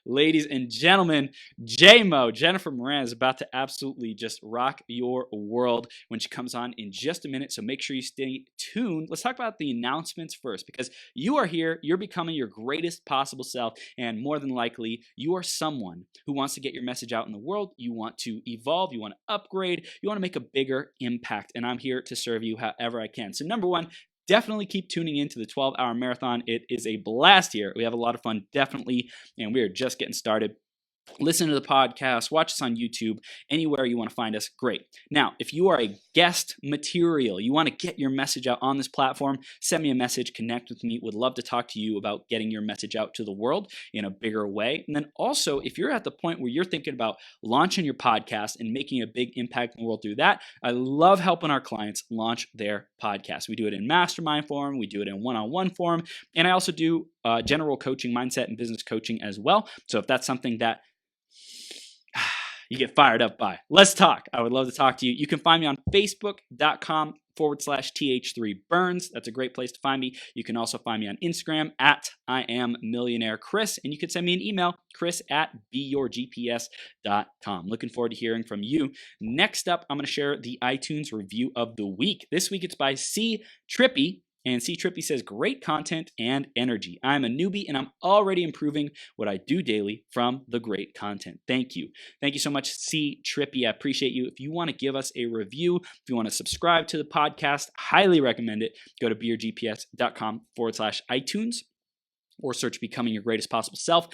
ladies and gentlemen, Jennifer Moran is about to absolutely just rock your world when she comes on in just a minute. So make sure you stay tuned. Let's talk about the announcements first, because you are here, you're becoming your greatest possible self, and more than likely, you are someone who wants to get your message out in the world. You want to evolve, you want to upgrade, you want to make a bigger impact, and I'm here to serve you however I can. So number one, definitely keep tuning into the 12-hour marathon. It is a blast here. We have a lot of fun, definitely, and we are just getting started. Listen to the podcast, watch us on YouTube, anywhere you want to find us, great. Now, if you are a guest material, you want to get your message out on this platform, send me a message, connect with me. Would love to talk to you about getting your message out to the world in a bigger way. And then also, if you're at the point where you're thinking about launching your podcast and making a big impact in the world through that, I love helping our clients launch their podcast. We do it in mastermind form, we do it in one-on-one form, and I also do general coaching, mindset, and business coaching as well. So if that's something that you get fired up by, let's talk. I would love to talk to you. You can find me on Facebook.com/th3burns. That's a great place to find me. You can also find me on Instagram at IamMillionaireChris, and you can send me an email, chris@beyourgps.com. Looking forward to hearing from you. Next up, I'm going to share the iTunes review of the week. This week it's by C. Trippy. And C. Trippy says, great content and energy. I'm a newbie and I'm already improving what I do daily from the great content. Thank you. Thank you so much, C. Trippy. I appreciate you. If you want to give us a review, if you want to subscribe to the podcast, highly recommend it. Go to beyourgps.com/iTunes or search Becoming Your Greatest Possible Self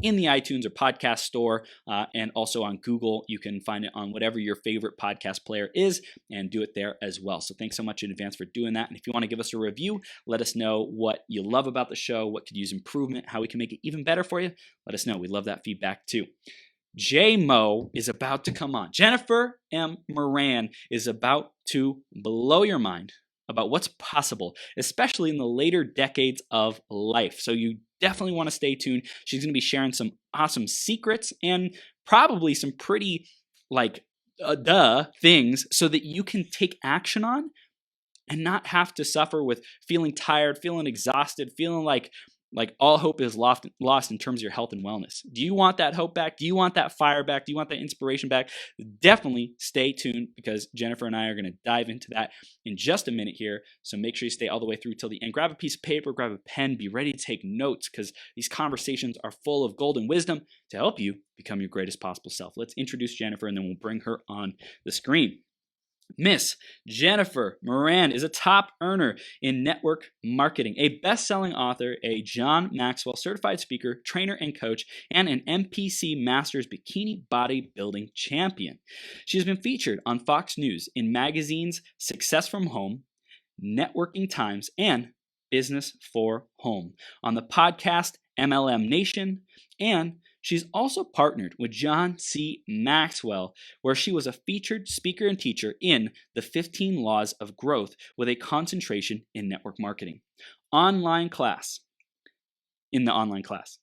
in the iTunes or podcast store, and also on Google. You can find it on whatever your favorite podcast player is and do it there as well. So thanks so much in advance for doing that. And if you want to give us a review, let us know what you love about the show, what could use improvement, how we can make it even better for you. Let us know. We love that feedback too. J-Mo is about to come on. Jennifer M. Moran is about to blow your mind about what's possible, especially in the later decades of life. So you definitely want to stay tuned. She's going to be sharing some awesome secrets and probably some pretty things so that you can take action on and not have to suffer with feeling tired, feeling exhausted, feeling like all hope is lost in terms of your health and wellness. Do you want that hope back? Do you want that fire back? Do you want that inspiration back? Definitely stay tuned, because Jennifer and I are going to dive into that in just a minute here. So make sure you stay all the way through till the end. Grab a piece of paper, grab a pen, be ready to take notes, because these conversations are full of golden wisdom to help you become your greatest possible self. Let's introduce Jennifer and then we'll bring her on the screen. Miss Jennifer Moran is a top earner in network marketing, a best-selling author, a John Maxwell Certified Speaker, trainer and coach, and an MPC Masters Bikini Bodybuilding champion. She has been featured on Fox News in magazines Success from Home, Networking Times, and Business for Home, on the podcast MLM Nation, and she's also partnered with John C. Maxwell, where she was a featured speaker and teacher in the 15 Laws of Growth with a concentration in network marketing. In the online class.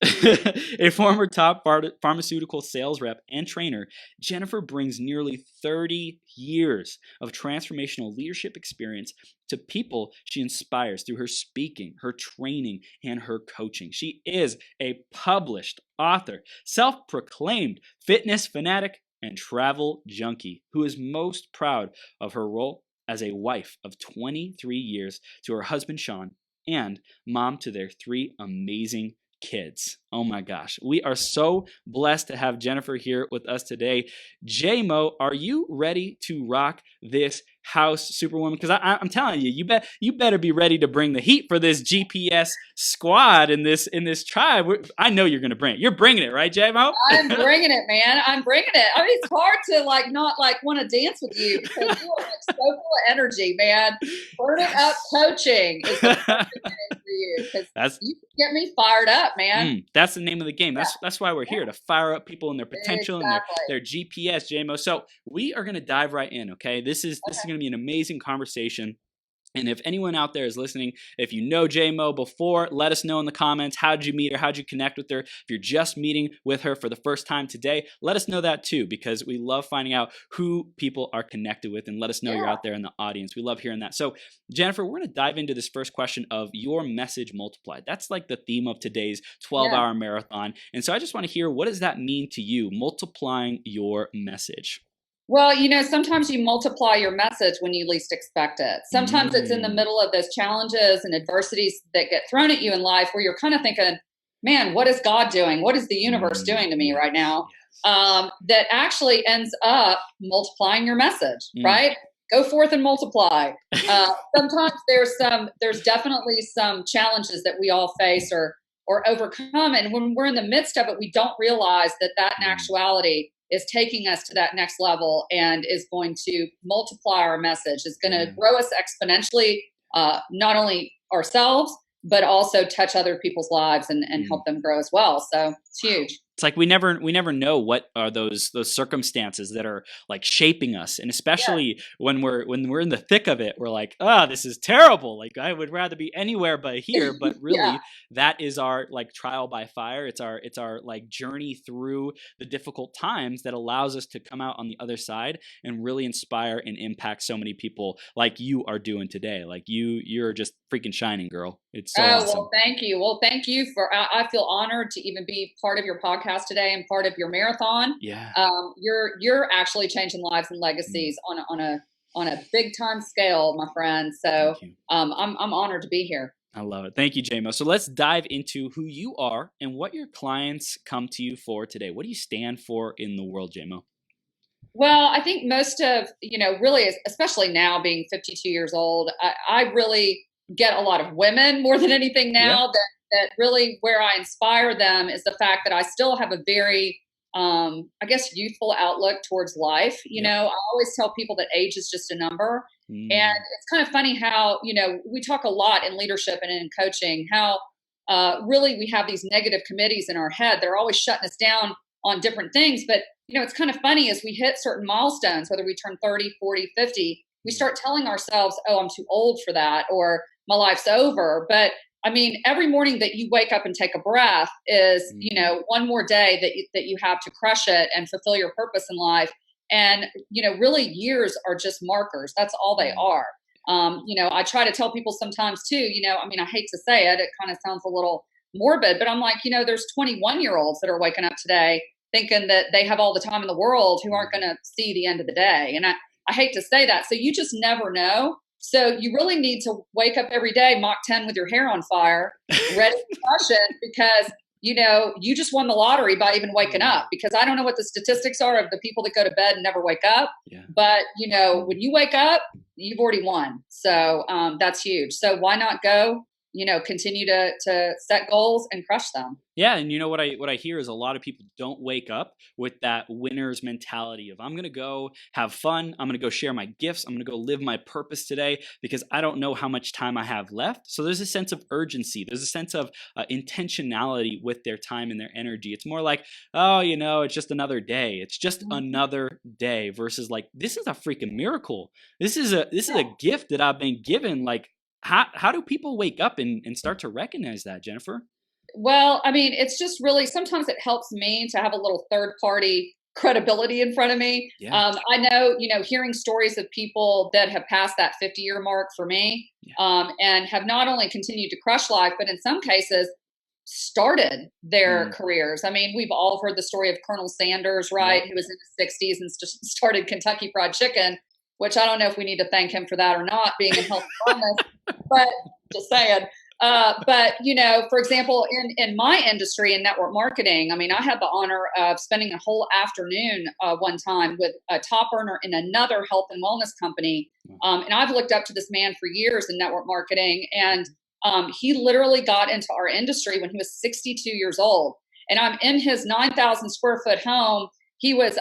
A former top pharmaceutical sales rep and trainer, Jennifer brings nearly 30 years of transformational leadership experience to people she inspires through her speaking, her training, and her coaching. She is a published author, self-proclaimed fitness fanatic, and travel junkie who is most proud of her role as a wife of 23 years to her husband, Sean, and mom to their 3 amazing kids. Oh my gosh. We are so blessed to have Jennifer here with us today. J-Mo, are you ready to rock this house, Superwoman? Because I'm telling you, you better be ready to bring the heat for this GPS squad in this tribe. I know you're going to bring it. You're bringing it, right, J-Mo? I'm bringing it, man. I'm bringing it. I mean, it's hard to not want to dance with you, because you are so full of energy, man. Burn it up coaching is the perfect name for you, because you get me fired up, man. That's the name of the game. That's why we're here, to fire up people and their potential and their GPS, J-Mo. So we are going to dive right in, okay? This is going to be an amazing conversation. And if anyone out there is listening, if you know JMO before, let us know in the comments. How did you meet her? How did you connect with her? If you're just meeting with her for the first time today, let us know that too, because we love finding out who people are connected with, and let us know you're out there in the audience. We love hearing that. So Jennifer, we're going to dive into this first question of your message multiplied. That's like the theme of today's 12-hour marathon. And so I just want to hear, what does that mean to you, multiplying your message? Well, sometimes you multiply your message when you least expect it. Sometimes it's in the middle of those challenges and adversities that get thrown at you in life where you're kind of thinking, man, what is God doing? What is the universe doing to me right now? That actually ends up multiplying your message, right? Go forth and multiply. Sometimes there's definitely some challenges that we all face or overcome. And when we're in the midst of it, we don't realize that in actuality is taking us to that next level and is going to multiply our message. It's going to grow us exponentially, not only ourselves, but also touch other people's lives and help them grow as well. So it's huge. It's like we never know what are those circumstances that are like shaping us, and especially when we're in the thick of it, we're like, this is terrible. Like I would rather be anywhere but here. But really, that is our like trial by fire. It's our like journey through the difficult times that allows us to come out on the other side and really inspire and impact so many people like you are doing today. Like you're just freaking shining, girl. It's so awesome. Well, thank you. Well, thank you I feel honored to even be part of your podcast today and part of your marathon. Yeah. You're actually changing lives and legacies on a big time scale, my friend. So I'm honored to be here. I love it. Thank you, JMO. So let's dive into who you are and what your clients come to you for today. What do you stand for in the world, JMO? Well, I think most of, really, especially now being 52 years old, I really get a lot of women more than anything now that really where I inspire them is the fact that I still have a very, I guess, youthful outlook towards life. I always tell people that age is just a number. And it's kind of funny how, we talk a lot in leadership and in coaching, how really we have these negative committees in our head. They're always shutting us down on different things. But, it's kind of funny as we hit certain milestones, whether we turn 30, 40, 50, we start telling ourselves, oh, I'm too old for that, or my life's over. But I mean, every morning that you wake up and take a breath is, one more day that you have to crush it and fulfill your purpose in life. And, really years are just markers. That's all they are. I try to tell people sometimes too, I hate to say it, it kind of sounds a little morbid, but I'm like, there's 21-year-olds that are waking up today thinking that they have all the time in the world who aren't going to see the end of the day. And I hate to say that. So you just never know. So you really need to wake up every day, Mach 10 with your hair on fire, ready to crush it, because, you just won the lottery by even waking up, because I don't know what the statistics are of the people that go to bed and never wake up. Yeah. But, when you wake up, you've already won. So that's huge. So why not go, continue to set goals and crush them. Yeah. And what I hear is a lot of people don't wake up with that winner's mentality of, I'm going to go have fun. I'm going to go share my gifts. I'm going to go live my purpose today because I don't know how much time I have left. So there's a sense of urgency. There's a sense of intentionality with their time and their energy. It's more like, it's just another day. It's just another day versus like, this is a freaking miracle. This is a gift that I've been given. Like, how do people wake up and start to recognize that, Jennifer? Well, it's just really, sometimes it helps me to have a little third party credibility in front of me. Yeah. I know, hearing stories of people that have passed that 50-year mark for me, and have not only continued to crush life, but in some cases started their careers. We've all heard the story of Colonel Sanders, right? Who was in his 60s and started Kentucky Fried Chicken, which I don't know if we need to thank him for that or not, being in health and wellness, but just saying. But, for example, in my industry in network marketing, I had the honor of spending a whole afternoon one time with a top earner in another health and wellness company. And I've looked up to this man for years in network marketing. And he literally got into our industry when he was 62 years old. And I'm in his 9,000 square foot home. He was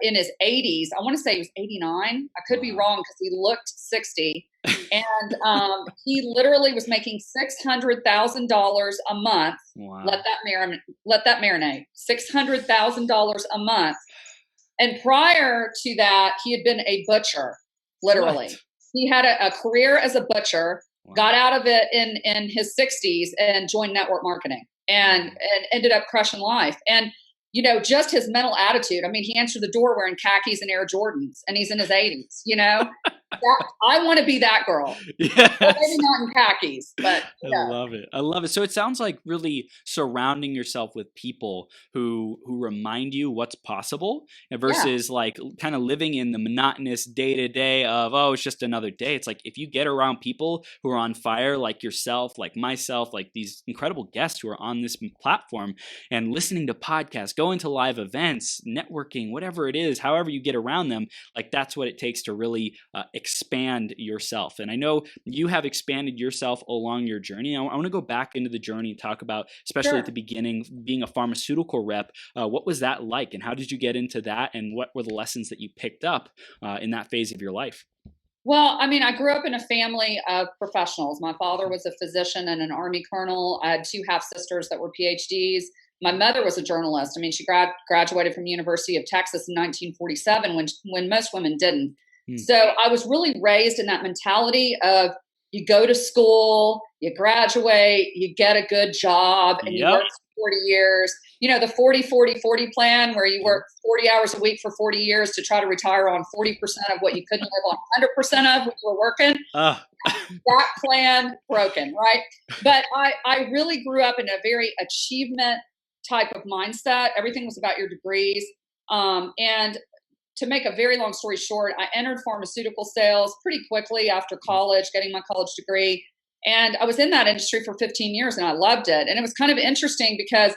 in his 80s. I want to say he was 89. I could be wrong because he looked 60. And he literally was making $600,000 a month. Wow. Let that marinate. $600,000 a month. And prior to that, he had been a butcher, literally. What? He had a career as a butcher, got out of it in his 60s and joined network marketing and ended up crushing life. And, you know, just his mental attitude. I mean, he answered the door wearing khakis and Air Jordans, and he's in his 80s, you know? I want to be that girl. Yes. Well, maybe not in khakis, but I love it. I love it. So it sounds like really surrounding yourself with people who remind you what's possible versus like kind of living in the monotonous day to day of, oh, it's just another day. It's like if you get around people who are on fire, like yourself, like myself, like these incredible guests who are on this platform and listening to podcasts, going to live events, networking, whatever it is, however you get around them, like that's what it takes to really expand yourself. And I know you have expanded yourself along your journey. I want to go back into the journey and talk about, especially at the beginning, being a pharmaceutical rep. What was that like, and how did you get into that, and what were the lessons that you picked up in that phase of your life? Well, I mean, I grew up in a family of professionals. My father was a physician and an Army colonel. I had two half sisters that were PhDs. My mother was a journalist. I mean, she graduated from University of Texas in 1947 when most women didn't. So I was really raised in that mentality of you go to school, you graduate, you get a good job, and you work for 40 years. You know, the 40-40-40 plan where you work 40 hours a week for 40 years to try to retire on 40% of what you couldn't live on 100% of when you were working. That plan broken, right? But I really grew up in a very achievement type of mindset. Everything was about your degrees. And to make a very long story short, I entered pharmaceutical sales pretty quickly after college, getting my college degree. And I was in that industry for 15 years and I loved it. And it was kind of interesting because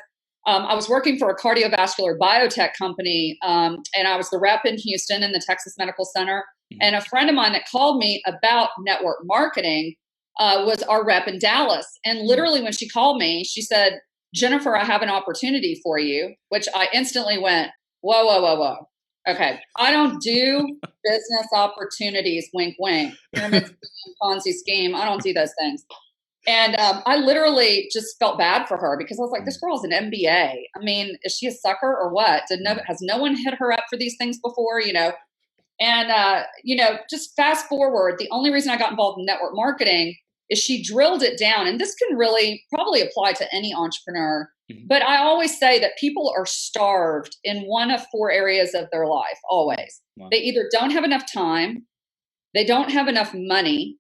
I was working for a cardiovascular biotech company, and I was the rep in Houston in the Texas Medical Center. And a friend of mine that called me about network marketing was our rep in Dallas. And literally when she called me, she said, "Jennifer, I have an opportunity for you," which I instantly went, whoa, whoa, whoa, whoa. Okay, I don't do business opportunities, wink, wink, pyramid scheme, Ponzi scheme. I don't do those things. And I literally just felt bad for her because I was like, this girl's an MBA. I mean, is she a sucker or what? Has no one hit her up for these things before, you know? And, you know, just fast forward, the only reason I got involved in network marketing is she drilled it down. And this can really probably apply to any entrepreneur. But I always say that people are starved in one of four areas of their life, always. Wow. They either don't have enough time, they don't have enough money,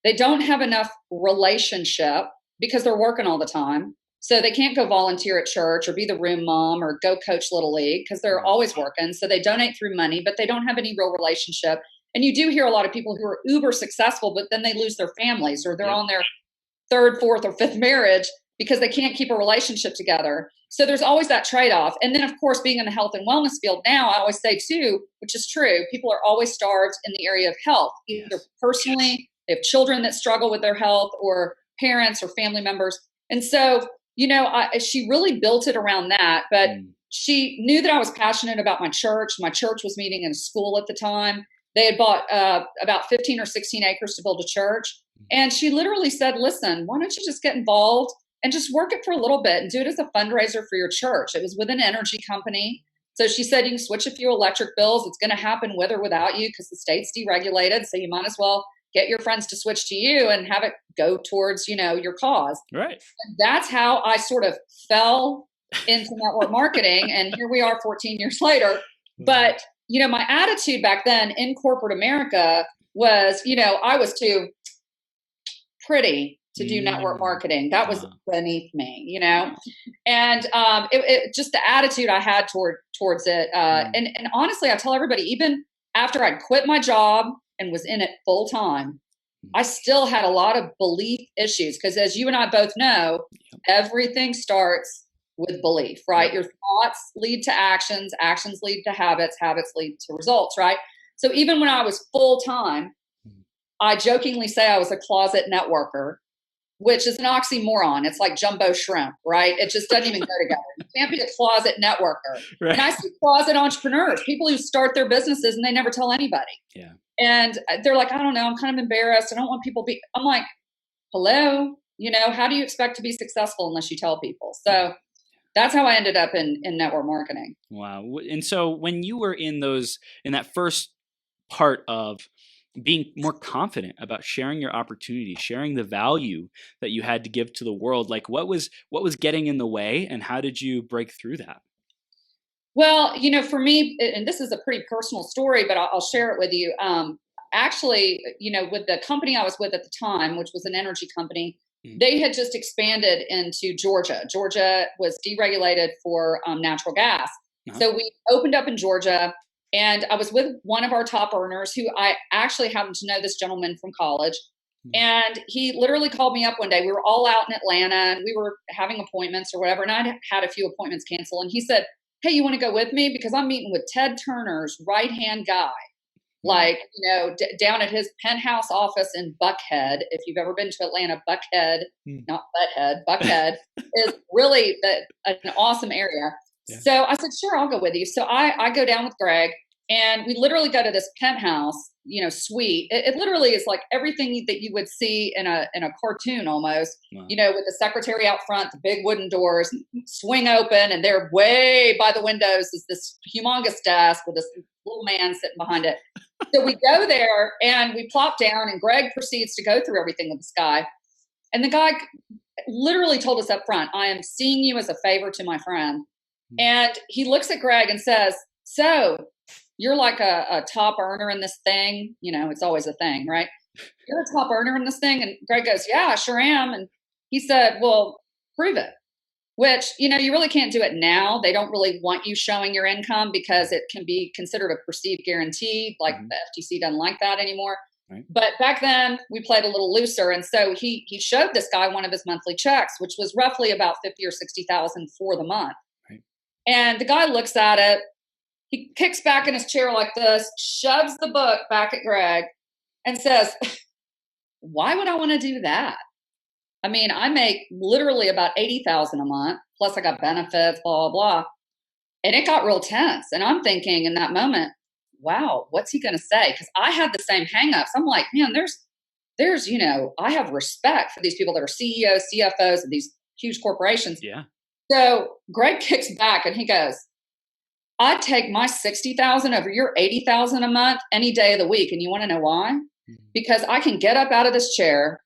they don't have enough relationship because they're working all the time. So they can't go volunteer at church or be the room mom or go coach Little League because they're always working. So they donate through money, but they don't have any real relationship. And you do hear a lot of people who are uber successful, but then they lose their families or they're on their third, fourth, or fifth marriage because they can't keep a relationship together. So there's always that trade-off. And then, of course, being in the health and wellness field now, I always say, too, which is true, people are always starved in the area of health, either personally, they have children that struggle with their health, or parents or family members. And so, you know, she really built it around that. But she knew that I was passionate about my church. My church was meeting in a school at the time. They had bought about 15 or 16 acres to build a church. And she literally said, listen, why don't you just get involved and just work it for a little bit and do it as a fundraiser for your church. It was with an energy company. So she said, you can switch a few electric bills. It's going to happen with or without you because the state's deregulated. So you might as well get your friends to switch to you and have it go towards, you know, your cause. Right. And that's how I sort of fell into network marketing. And here we are 14 years later. But, you know, my attitude back then in corporate America was, you know, I was too pretty to do network marketing. That was beneath me, you know? And it just the attitude I had towards it. And honestly, I tell everybody, even after I'd quit my job and was in it full time, I still had a lot of belief issues. Because as you and I both know, everything starts with belief, right? Your thoughts lead to actions, actions lead to habits, habits lead to results, right? So even when I was full time, I jokingly say I was a closet networker, which is an oxymoron. It's like jumbo shrimp, right? It just doesn't even go together. You can't be a closet networker. Right. And I see closet entrepreneurs, people who start their businesses and they never tell anybody. Yeah. And they're like, I don't know, I'm kind of embarrassed. I don't want people I'm like, hello, you know, how do you expect to be successful unless you tell people? So that's how I ended up in network marketing. Wow. And so when you were in that first part of being more confident about sharing your opportunity, sharing the value that you had to give to the world? Like what was getting in the way, and how did you break through that? Well, for me, and this is a pretty personal story, but I'll share it with you. Actually, with the company I was with at the time, which was an energy company, they had just expanded into Georgia. Georgia was deregulated for natural gas. So we opened up in Georgia, and I was with one of our top earners who I actually happened to know this gentleman from college. And he literally called me up one day. We were all out in Atlanta and we were having appointments or whatever. And I'd had a few appointments canceled. And he said, "Hey, you want to go with me? Because I'm meeting with Ted Turner's right-hand guy, down at his penthouse office in Buckhead." If you've ever been to Atlanta, Buckhead, not Butthead, Buckhead is really an awesome area. Yeah. So I said, "Sure, I'll go with you." So I go down with Greg, and we literally go to this penthouse, suite. It literally is like everything that you would see in a cartoon almost, wow. With the secretary out front, the big wooden doors swing open, and there way by the windows is this humongous desk with this little man sitting behind it. So we go there and we plop down, and Greg proceeds to go through everything with this guy. And the guy literally told us up front, "I am seeing you as a favor to my friend." And he looks at Greg and says, "So you're like a top earner in this thing." It's always a thing, right? "You're a top earner in this thing?" And Greg goes, "Yeah, I sure am." And he said, "Well, prove it." Which, you really can't do it now. They don't really want you showing your income because it can be considered a perceived guarantee. Like the FTC doesn't like that anymore. Right. But back then we played a little looser. And so he showed this guy one of his monthly checks, which was roughly about 50 or 60,000 for the month. Right. And the guy looks at it. He kicks back in his chair like this, shoves the book back at Greg, and says, "Why would I want to do that? I mean, I make literally about 80,000 a month, plus I got benefits, blah, blah, blah." And it got real tense. And I'm thinking in that moment, wow, what's he going to say? Because I had the same hangups. I'm like, man, there's, I have respect for these people that are CEOs, CFOs of these huge corporations. Yeah. So Greg kicks back and he goes, "I'd take my 60,000 over your 80,000 a month any day of the week. And you want to know why? Because I can get up out of this chair,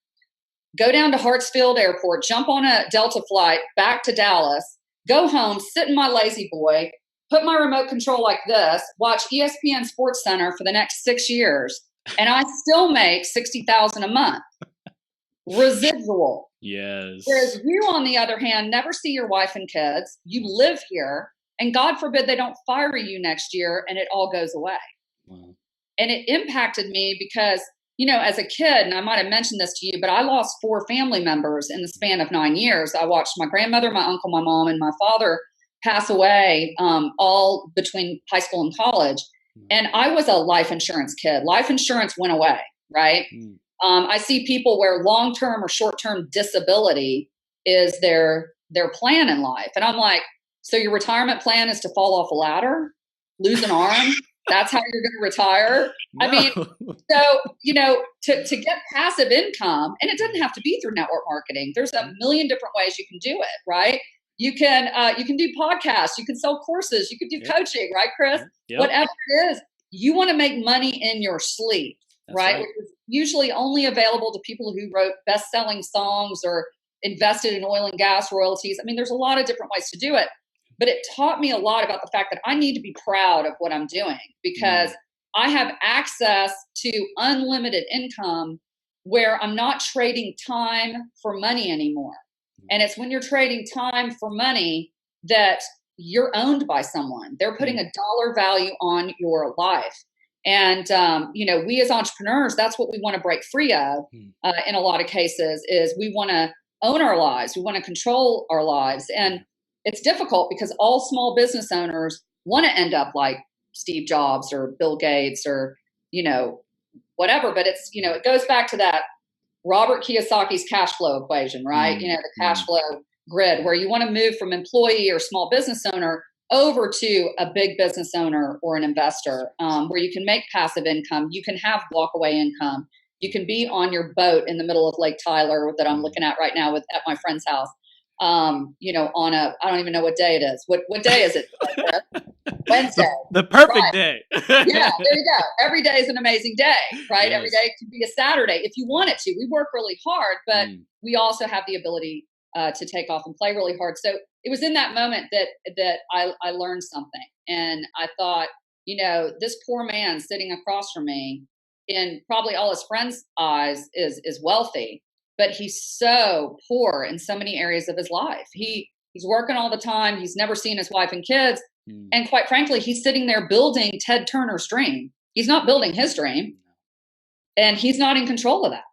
go down to Hartsfield Airport, jump on a Delta flight back to Dallas, go home, sit in my lazy boy, put my remote control like this, watch ESPN Sports Center for the next 6 years, and I still make 60,000 a month. Residual." Yes. Whereas you, on the other hand, never see your wife and kids. You live here, and God forbid they don't fire you next year and it all goes away. Wow. And it impacted me because, as a kid, and I might have mentioned this to you, but I lost 4 family members in the span of 9 years. I watched my grandmother, my uncle, my mom, and my father pass away, all between high school and college. And I was a life insurance kid. Life insurance went away, right? I see people where long-term or short-term disability is their plan in life. And I'm like, so your retirement plan is to fall off a ladder, lose an arm? That's how you're going to retire? No. I mean, so, to get passive income, and it doesn't have to be through network marketing. There's a million different ways you can do it, right? You can do podcasts, you can sell courses, you can do coaching, right, Chris? Yep. Whatever it is, you want to make money in your sleep, right? Which is usually only available to people who wrote best-selling songs or invested in oil and gas royalties. I mean, there's a lot of different ways to do it. But it taught me a lot about the fact that I need to be proud of what I'm doing because I have access to unlimited income where I'm not trading time for money anymore. And it's when you're trading time for money that you're owned by someone. They're putting a dollar value on your life. And, we as entrepreneurs, that's what we want to break free of in a lot of cases is we want to own our lives. We want to control our lives. And it's difficult because all small business owners want to end up like Steve Jobs or Bill Gates or, whatever. But it's, it goes back to that Robert Kiyosaki's cash flow equation, right? The cash flow grid where you want to move from employee or small business owner over to a big business owner or an investor where you can make passive income. You can have walk away income. You can be on your boat in the middle of Lake Tyler that I'm looking at right now at my friend's house. On I don't even know what day it is. What day is it? Wednesday. The perfect right. day. Yeah, there you go. Every day is an amazing day, right? Yes. Every day could be a Saturday if you want it to. We work really hard, but we also have the ability to take off and play really hard. So it was in that moment that I learned something. And I thought, this poor man sitting across from me, in probably all his friends' eyes, is wealthy, but he's so poor in so many areas of his life. He's working all the time. He's never seen his wife and kids. And quite frankly, he's sitting there building Ted Turner's dream. He's not building his dream, and he's not in control of that.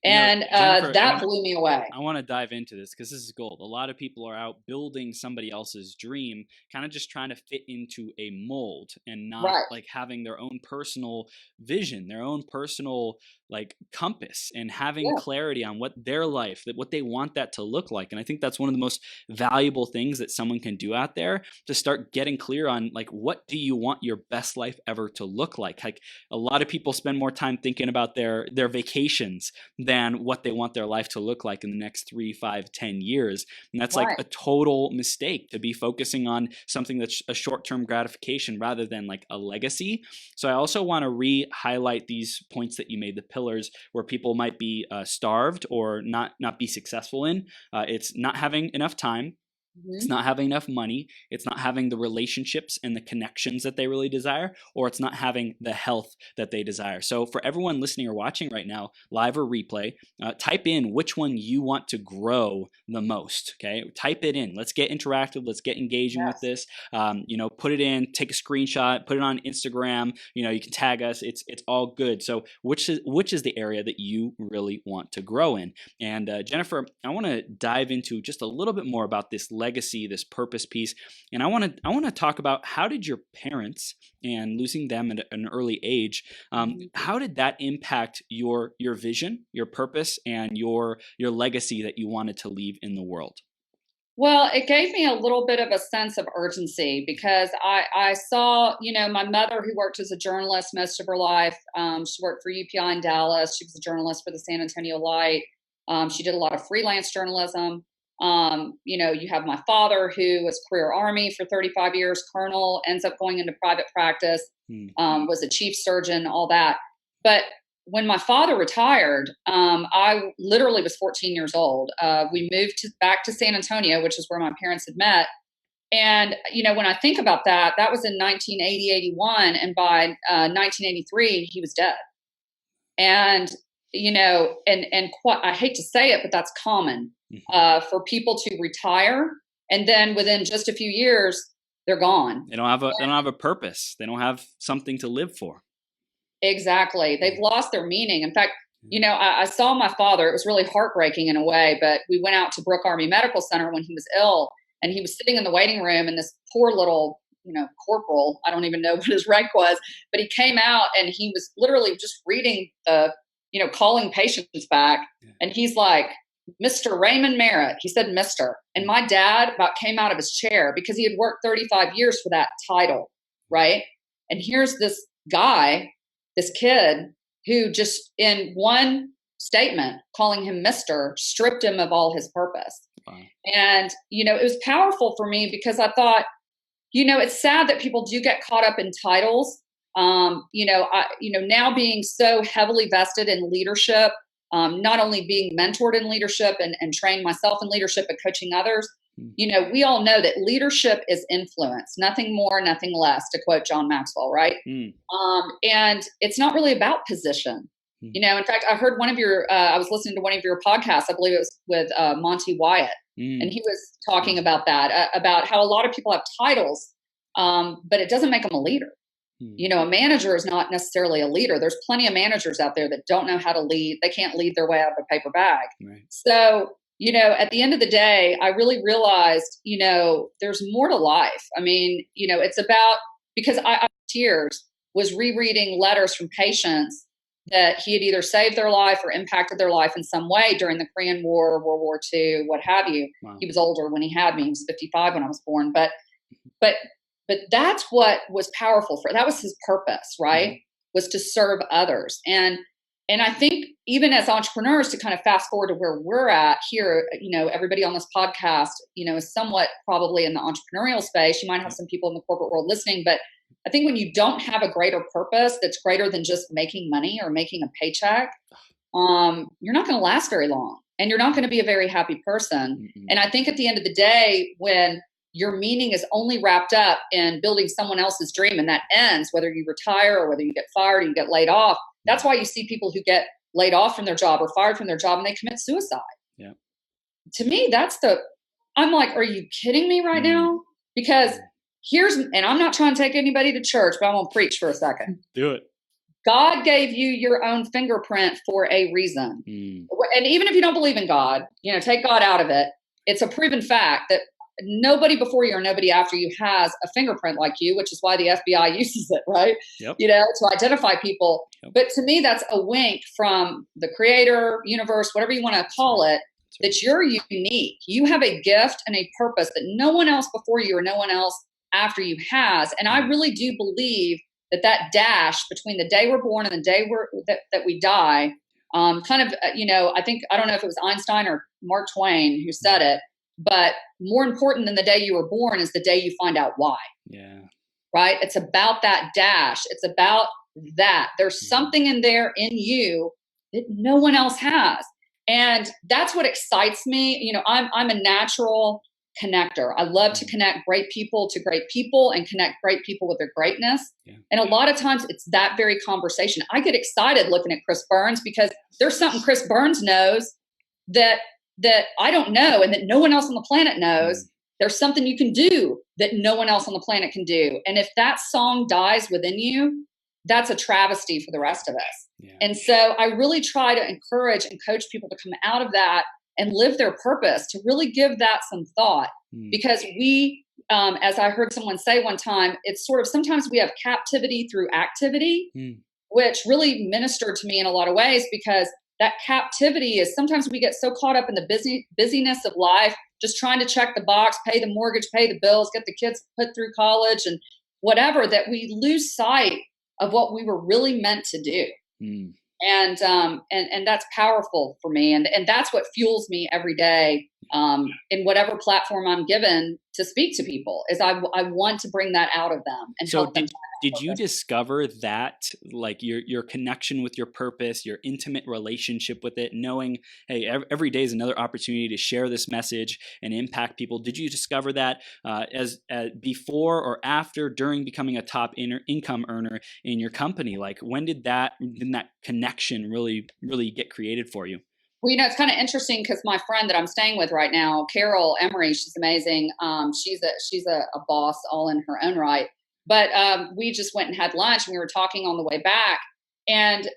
And Jennifer, that blew me away. I want to dive into this because this is gold. A lot of people are out building somebody else's dream, kind of just trying to fit into a mold and not like having their own personal vision, their own personal like compass, and having clarity on what their life, what they want that to look like. And I think that's one of the most valuable things that someone can do out there, to start getting clear on like, what do you want your best life ever to look like? Like a lot of people spend more time thinking about their vacations than what they want their life to look like in the next 3, 5, 10 years. And that's like a total mistake, to be focusing on something that's a short-term gratification rather than like a legacy. So I also want to re-highlight these points that you made, the pillars where people might be starved or not be successful in. It's not having enough time. It's not having enough money. It's not having the relationships and the connections that they really desire, or it's not having the health that they desire. So for everyone listening or watching right now, live or replay, type in which one you want to grow the most. Okay, type it in. Let's get interactive. Let's get engaging with this. Put it in. Take a screenshot. Put it on Instagram. You can tag us. It's all good. So which is the area that you really want to grow in? And Jennifer, I want to dive into just a little bit more about this legacy, this purpose piece. And I want to talk about, how did your parents, and losing them at an early age, how did that impact your vision, your purpose, and your legacy that you wanted to leave in the world? Well, it gave me a little bit of a sense of urgency, because I saw, my mother, who worked as a journalist most of her life. She worked for UPI in Dallas. She was a journalist for the San Antonio Light. She did a lot of freelance journalism. You have my father, who was career Army for 35 years, colonel, ends up going into private practice, was a chief surgeon, all that. But when my father retired, I literally was 14 years old. We moved back to San Antonio, which is where my parents had met. And, when I think about that, that was in 1980, 81. And by 1983, he was dead. And, I hate to say it, but that's common for people to retire. And then within just a few years, they're gone. They don't have a purpose. They don't have something to live for. Exactly. They've lost their meaning. In fact, I saw my father. It was really heartbreaking in a way, but we went out to Brooke Army Medical Center when he was ill, and he was sitting in the waiting room, and this poor little, corporal, I don't even know what his rank was, but he came out and he was literally just reading the, calling patients back. And he's like, Mr. Raymond Merritt. He said, Mr. And my dad about came out of his chair, because he had worked 35 years for that title. Right. And here's this guy, this kid, who just in one statement, calling him Mr., stripped him of all his purpose. Wow. And, it was powerful for me, because I thought, it's sad that people do get caught up in titles. Now being so heavily vested in leadership, not only being mentored in leadership and trained myself in leadership, but coaching others, we all know that leadership is influence, nothing more, nothing less, to quote John Maxwell, right? And it's not really about position. In fact, I heard I was listening to one of your podcasts, I believe it was with Monty Wyatt, and he was talking about that, about how a lot of people have titles, but it doesn't make them a leader. A manager is not necessarily a leader. There's plenty of managers out there that don't know how to lead. They can't lead their way out of a paper bag. Right. So, at the end of the day, I really realized, there's more to life. I mean, it's about, because I tears was rereading letters from patients that he had either saved their life or impacted their life in some way during the Korean War, World War II, what have you. Wow. He was older when he had me. He was 55 when I was born. But that's what was powerful that was his purpose, right? Was to serve others. And, And I think even as entrepreneurs, to kind of fast forward to where we're at here, everybody on this podcast, is somewhat probably in the entrepreneurial space. You might have some people in the corporate world listening, but I think when you don't have a greater purpose that's greater than just making money or making a paycheck, you're not going to last very long, and you're not going to be a very happy person. Mm-hmm. And I think at the end of the day, when your meaning is only wrapped up in building someone else's dream, and that ends, whether you retire or whether you get fired or you get laid off. That's why you see people who get laid off from their job or fired from their job and they commit suicide. Yeah. To me, I'm like, are you kidding me right now? Because and I'm not trying to take anybody to church, but I'm going to preach for a second. Do it. God gave you your own fingerprint for a reason. And even if you don't believe in God, take God out of it. It's a proven fact that nobody before you or nobody after you has a fingerprint like you, which is why the FBI uses it, right? Yep. To identify people. Yep. But to me, that's a wink from the creator, universe, whatever you want to call it, that you're unique. You have a gift and a purpose that no one else before you or no one else after you has. And I really do believe that dash between the day we're born and the day that we die, I think, I don't know if it was Einstein or Mark Twain who said it, but more important than the day you were born is the day you find out why. Yeah. Right? It's about that dash. It's about that. There's something in there in you that no one else has. And that's what excites me. I'm a natural connector. I love to connect great people to great people and connect great people with their greatness. Yeah. And a lot of times it's that very conversation. I get excited looking at Chris Burns because there's something Chris Burns knows that I don't know and that no one else on the planet knows. There's something you can do that no one else on the planet can do. And if that song dies within you, that's a travesty for the rest of us. Yeah. And so I really try to encourage and coach people to come out of that and live their purpose, to really give that some thought. Because we, as I heard someone say one time, it's sort of sometimes we have captivity through activity, which really ministered to me in a lot of ways, because that captivity is sometimes we get so caught up in the busyness of life, just trying to check the box, pay the mortgage, pay the bills, get the kids put through college and whatever, that we lose sight of what we were really meant to do. And that's powerful for me. And that's what fuels me every day in whatever platform I'm given to speak to people, is I want to bring that out of them and help them. Did you discover that, like your connection with your purpose, your intimate relationship with it, knowing, hey, every day is another opportunity to share this message and impact people? Did you discover that as before or after, during becoming a top income earner in your company? Like, when did that connection really get created for you? Well, it's kind of interesting because my friend that I'm staying with right now, Carol Emery, she's amazing. She's a boss all in her own right. But we just went and had lunch, and we were talking on the way back. And,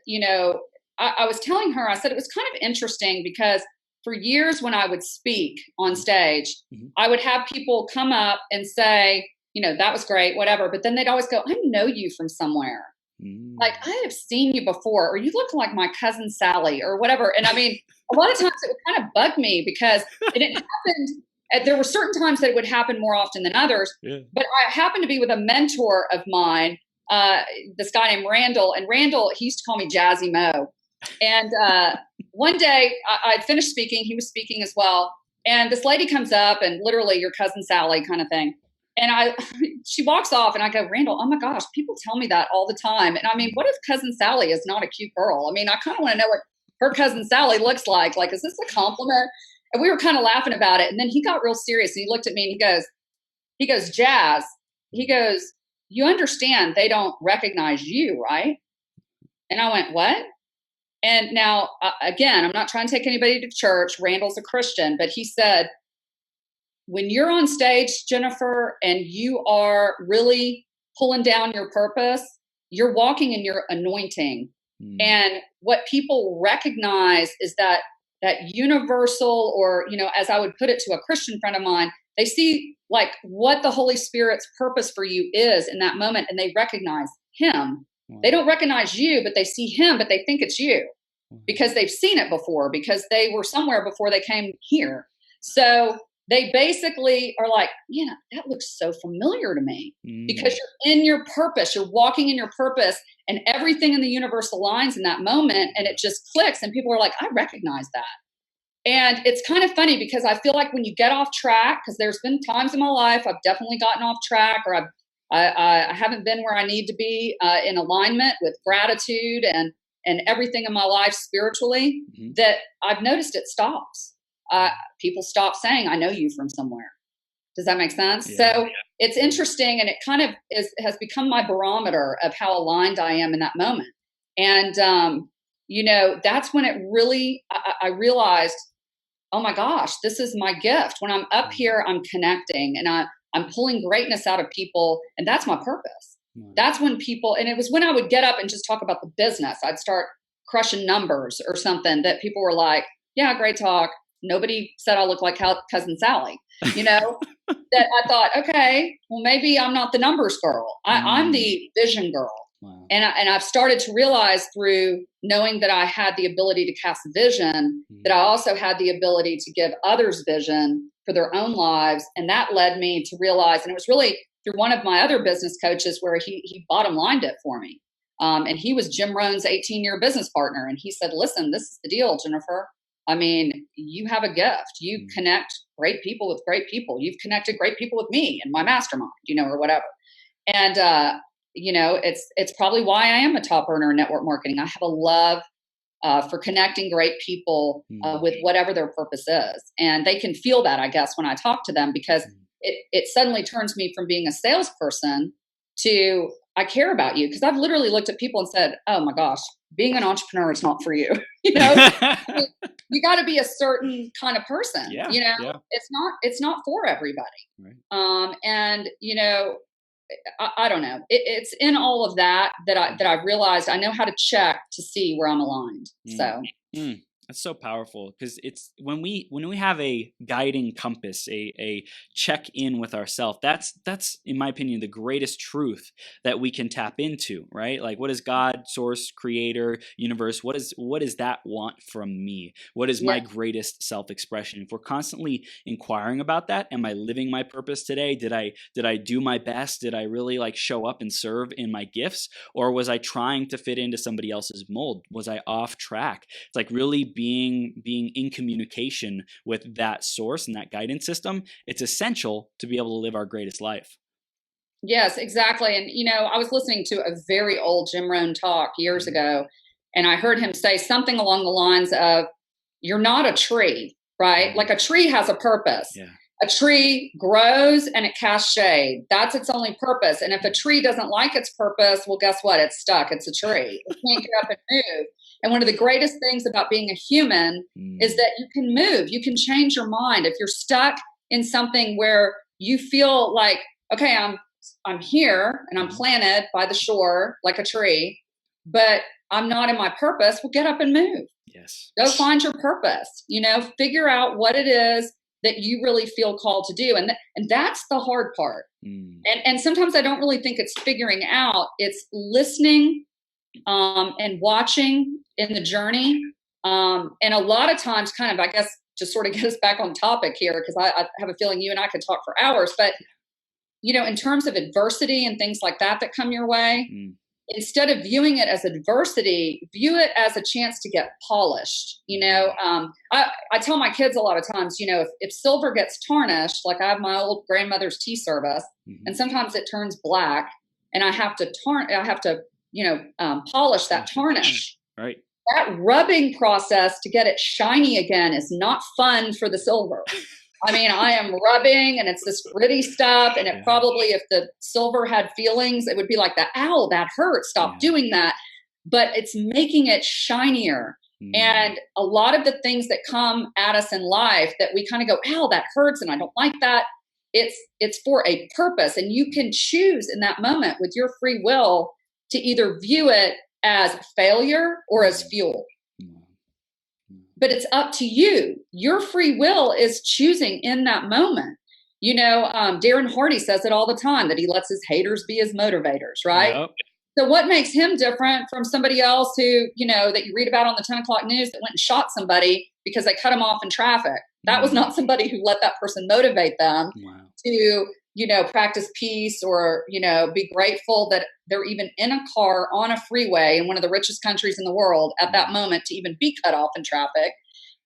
I was telling her, I said it was kind of interesting because for years when I would speak on stage, I would have people come up and say, that was great, whatever. But then they'd always go, I know you from somewhere. Like, I have seen you before, or you look like my cousin Sally or whatever. And I mean, a lot of times it would kind of bug me because it happened. There were certain times that it would happen more often than others. Yeah. But I happened to be with a mentor of mine, this guy named Randall. And Randall, he used to call me Jazzy Mo. And one day I'd finished speaking. He was speaking as well. And this lady comes up, and literally your cousin Sally kind of thing. And she walks off, and I go, Randall, oh my gosh, people tell me that all the time. And I mean, what if cousin Sally is not a cute girl? I mean, I kind of want to know what her cousin Sally looks like. Like, is this a compliment? And we were kind of laughing about it. And then he got real serious, and he looked at me and he goes, Jazz, he goes, you understand they don't recognize you, right? And I went, what? And now, again, I'm not trying to take anybody to church. Randall's a Christian, but he said, when you're on stage, Jennifer, and you are really pulling down your purpose, you're walking in your anointing. And what people recognize is that universal, or, as I would put it to a Christian friend of mine, they see like what the Holy Spirit's purpose for you is in that moment, and they recognize him. Wow. They don't recognize you, but they see him, but they think it's you because they've seen it before, because they were somewhere before they came here. So they basically are like, that looks so familiar to me, because you're in your purpose, you're walking in your purpose, and everything in the universe aligns in that moment, and it just clicks, and people are like, I recognize that. And it's kind of funny, because I feel like when you get off track, because there's been times in my life I've definitely gotten off track, or I haven't been where I need to be in alignment with gratitude and everything in my life spiritually, that I've noticed it stops. People stop saying, I know you from somewhere. Does that make sense? Yeah. So it's interesting, and it kind of has become my barometer of how aligned I am in that moment. And, that's when it really, I realized, oh my gosh, this is my gift. When I'm up here, I'm connecting, and I'm pulling greatness out of people, and that's my purpose. That's when people, and it was when I would get up and just talk about the business. I'd start crushing numbers or something that people were like, yeah, great talk. Nobody said I look like Cousin Sally, that I thought, okay, well, maybe I'm not the numbers girl. I'm the vision girl. Wow. And I've started to realize, through knowing that I had the ability to cast vision, that I also had the ability to give others vision for their own lives. And that led me to realize, and it was really through one of my other business coaches, where he bottom lined it for me. And he was Jim Rohn's 18-year business partner. And he said, listen, this is the deal, Jennifer. I mean, you have a gift. You connect great people with great people. You've connected great people with me in my mastermind, or whatever. And, it's probably why I am a top earner in network marketing. I have a love for connecting great people with whatever their purpose is. And they can feel that, I guess, when I talk to them, because it suddenly turns me from being a salesperson to, I care about you. Because I've literally looked at people and said, oh my gosh, being an entrepreneur is not for you. You got to be a certain kind of person. It's not for everybody. Right. And I don't know. It's in all of that I've realized I know how to check to see where I'm aligned. So. That's so powerful, because it's when we have a guiding compass, a check in with ourselves, that's in my opinion the greatest truth that we can tap into, right? Like, what is God, source, creator, universe, what does that want from me? What is my greatest self-expression? If we're constantly inquiring about that, am I living my purpose today? Did I do my best? Did I really show up and serve in my gifts? Or was I trying to fit into somebody else's mold? Was I off track? It's like really being in communication with that source and that guidance system. It's essential to be able to live our greatest life. Yes, exactly. And, I was listening to a very old Jim Rohn talk years ago, and I heard him say something along the lines of, you're not a tree, right? Like, a tree has a purpose. Yeah. A tree grows and it casts shade. That's its only purpose. And if a tree doesn't like its purpose, well, guess what? It's stuck. It's a tree. It can't get up and move. And one of the greatest things about being a human is that you can move. You can change your mind. If you're stuck in something where you feel like, okay, I'm here and I'm planted by the shore like a tree, but I'm not in my purpose, well, get up and move. Yes. Go find your purpose. Figure out what it is that you really feel called to do. And that's the hard part. And sometimes I don't really think it's figuring out. It's listening and watching in the journey. And a lot of times, kind of, I guess, to sort of get us back on topic here, because I have a feeling you and I could talk for hours, but, in terms of adversity and things like that come your way, instead of viewing it as adversity, view it as a chance to get polished. I tell my kids a lot of times, if silver gets tarnished, like I have my old grandmother's tea service, and sometimes it turns black, and I have to polish that tarnish. Right. That rubbing process to get it shiny again is not fun for the silver. I mean, I am rubbing, and it's this gritty stuff. And it probably, if the silver had feelings, it would be like, ow, that hurts. Stop doing that. But it's making it shinier. And a lot of the things that come at us in life that we kind of go, ow, that hurts, and I don't like that. It's for a purpose. And you can choose in that moment with your free will to either view it as failure or as fuel. But it's up to you. Your free will is choosing in that moment. Darren Hardy says it all the time, that he lets his haters be his motivators, right? Yep. So what makes him different from somebody else who, that you read about on the 10 o'clock news that went and shot somebody because they cut him off in traffic? That was not somebody who let that person motivate them to, practice peace or, be grateful that they're even in a car on a freeway in one of the richest countries in the world at that moment to even be cut off in traffic.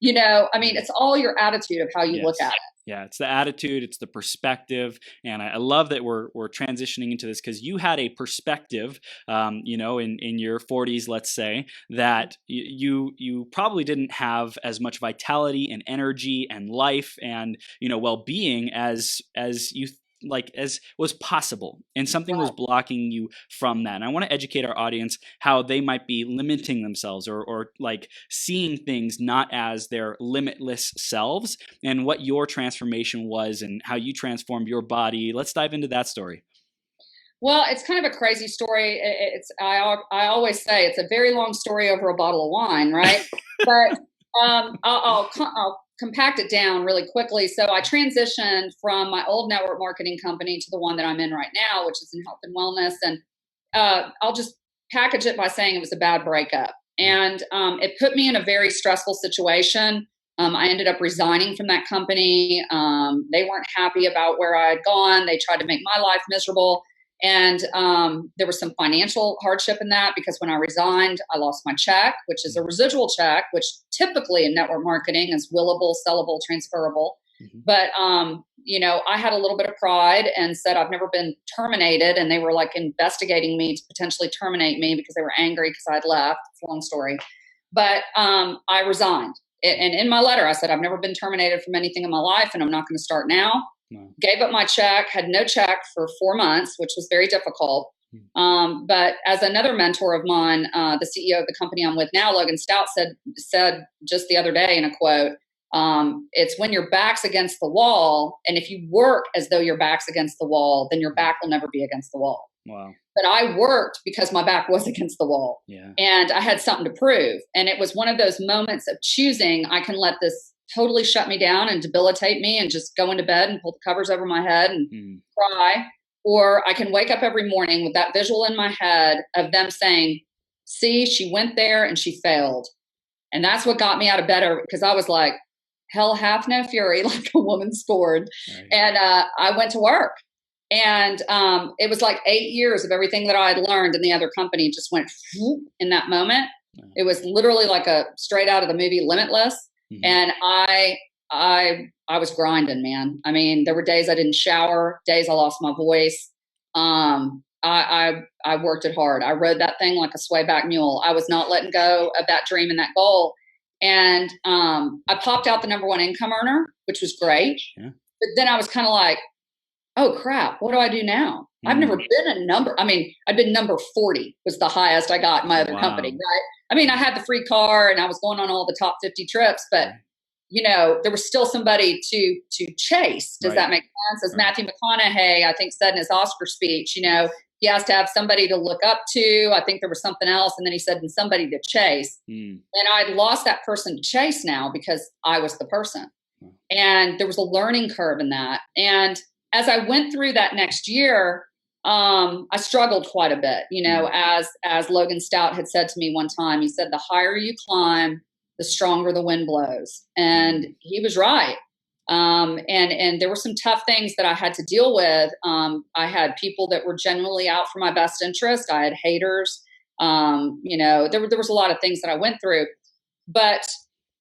It's all your attitude of how you look at it. Yeah, it's the attitude, it's the perspective, and I love that we're transitioning into this because you had a perspective, in your 40s, let's say, that you probably didn't have as much vitality and energy and life and well-being as you as was possible, and something was blocking you from that. And I want to educate our audience how they might be limiting themselves or seeing things not as their limitless selves, and what your transformation was and how you transformed your body. Let's dive into that story. Well, it's kind of a crazy story. I always say it's a very long story over a bottle of wine, right? But I'll compact it down really quickly. So I transitioned from my old network marketing company to the one that I'm in right now, which is in health and wellness. And I'll just package it by saying it was a bad breakup. And it put me in a very stressful situation. I ended up resigning from that company. They weren't happy about where I had gone. They tried to make my life miserable. And there was some financial hardship in that because when I resigned, I lost my check, which is a residual check, which typically in network marketing is willable, sellable, transferable. Mm-hmm. But, I had a little bit of pride and said, I've never been terminated. And they were like investigating me to potentially terminate me because they were angry because I'd left. It's a long story. But I resigned. And in my letter, I said, I've never been terminated from anything in my life and I'm not going to start now. No. Gave up my check, had no check for 4 months, which was very difficult. But as another mentor of mine, the CEO of the company I'm with now, Logan Stout, said just the other day in a quote, it's when your back's against the wall. And if you work as though your back's against the wall, then your back will never be against the wall. Wow. But I worked because my back was against the wall. Yeah. And I had something to prove. And it was one of those moments of choosing, I can let this totally shut me down and debilitate me and just go into bed and pull the covers over my head and cry. Or I can wake up every morning with that visual in my head of them saying, see, she went there and she failed. And that's what got me out of bed because I was like, hell hath no fury, like a woman scorned. Right. And I went to work. And it was like 8 years of everything that I had learned in the other company just went in that moment. Wow. It was literally like a straight out of the movie Limitless. Mm-hmm. And I was grinding, man. I mean, there were days I didn't shower, days I lost my voice. I worked it hard. I rode that thing like a swayback mule. I was not letting go of that dream and that goal. And I popped out the #1 income earner, which was great. Yeah. But then I was kind of like, oh crap, what do I do now? Mm-hmm. I've never been I'd been number 40 was the highest I got in my other company, right? I mean, I had the free car and I was going on all the top 50 trips, but there was still somebody to chase. Does that make sense? As Matthew McConaughey, I think, said in his Oscar speech, he has to have somebody to look up to. I think there was something else. And then he said, and somebody to chase. And I'd lost that person to chase now because I was the person. And there was a learning curve in that. And as I went through that next year, I struggled quite a bit, as Logan Stout had said to me one time. He said, the higher you climb, the stronger the wind blows. And he was right. And there were some tough things that I had to deal with. I had people that were genuinely out for my best interest. I had haters. There was a lot of things that I went through. But